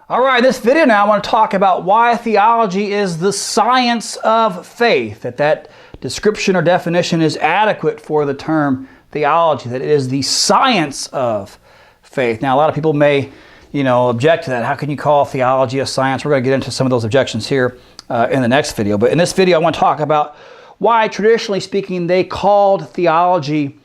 All right, in this video now I want to talk about why theology is the science of faith, that description or definition is adequate for the term theology, that it is the science of faith. Now, a lot of people may, object to that. How can you call theology a science? We're going to get into some of those objections here in the next video. But in this video, I want to talk about why, traditionally speaking, they called theology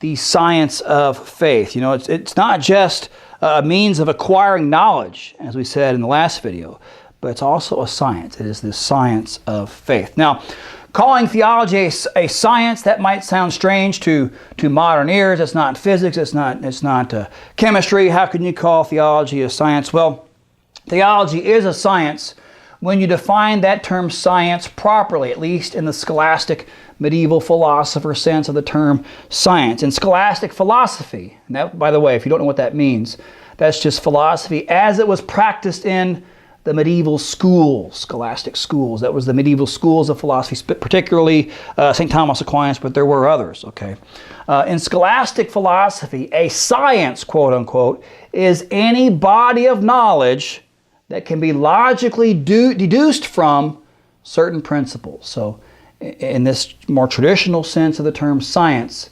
the science of faith. It's not just a means of acquiring knowledge, as we said in the last video, but it's also a science. It is the science of faith. Now, calling theology a science, that might sound strange to modern ears. It's not physics. It's not chemistry. How can you call theology a science? Well, theology is a science when you define that term science properly, at least in the scholastic medieval philosopher sense of the term science. In scholastic philosophy, and that, by the way, if you don't know what that means, that's just philosophy as it was practiced in the medieval schools, scholastic schools. That was the medieval schools of philosophy, particularly St. Thomas Aquinas, but there were others, okay? In scholastic philosophy, a science, quote unquote, is any body of knowledge that can be logically deduced from certain principles. So in this more traditional sense of the term science,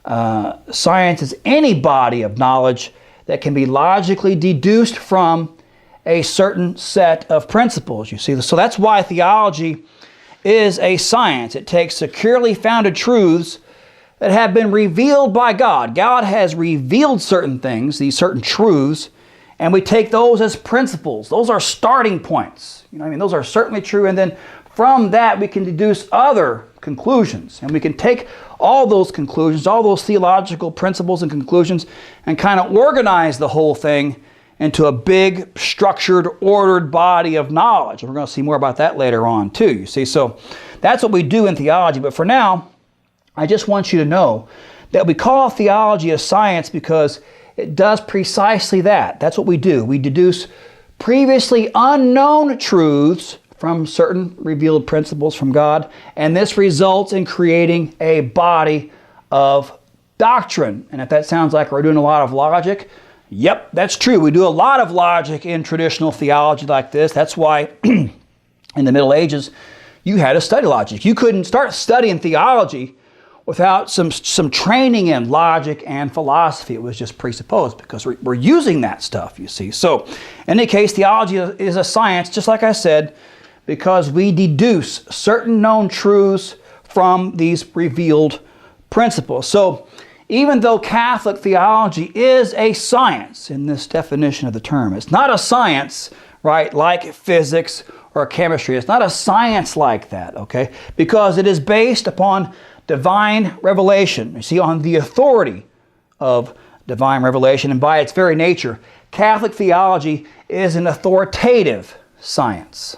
science is any body of knowledge that can be logically deduced from a certain set of principles, you see. So that's why theology is a science. It takes securely founded truths that have been revealed by God. God has revealed certain things, these certain truths, and we take those as principles. Those are starting points. Those are certainly true. And then from that, we can deduce other conclusions. And we can take all those conclusions, all those theological principles and conclusions, and kind of organize the whole thing into a big, structured, ordered body of knowledge. And we're going to see more about that later on too, you see. So that's what we do in theology. But for now, I just want you to know that we call theology a science because it does precisely that. That's what we do. We deduce previously unknown truths from certain revealed principles from God, and this results in creating a body of doctrine. And if that sounds like we're doing a lot of logic, yep, that's true. We do a lot of logic in traditional theology like this. That's why in the Middle Ages, you had to study logic. You couldn't start studying theology without some training in logic and philosophy. It was just presupposed because we're using that stuff, you see. So in any case, theology is a science, just like I said, because we deduce certain known truths from these revealed principles. So even though Catholic theology is a science in this definition of the term, it's not a science, right, like physics or chemistry. It's not a science like that, okay? Because it is based upon divine revelation. You see, on the authority of divine revelation, and by its very nature, Catholic theology is an authoritative science.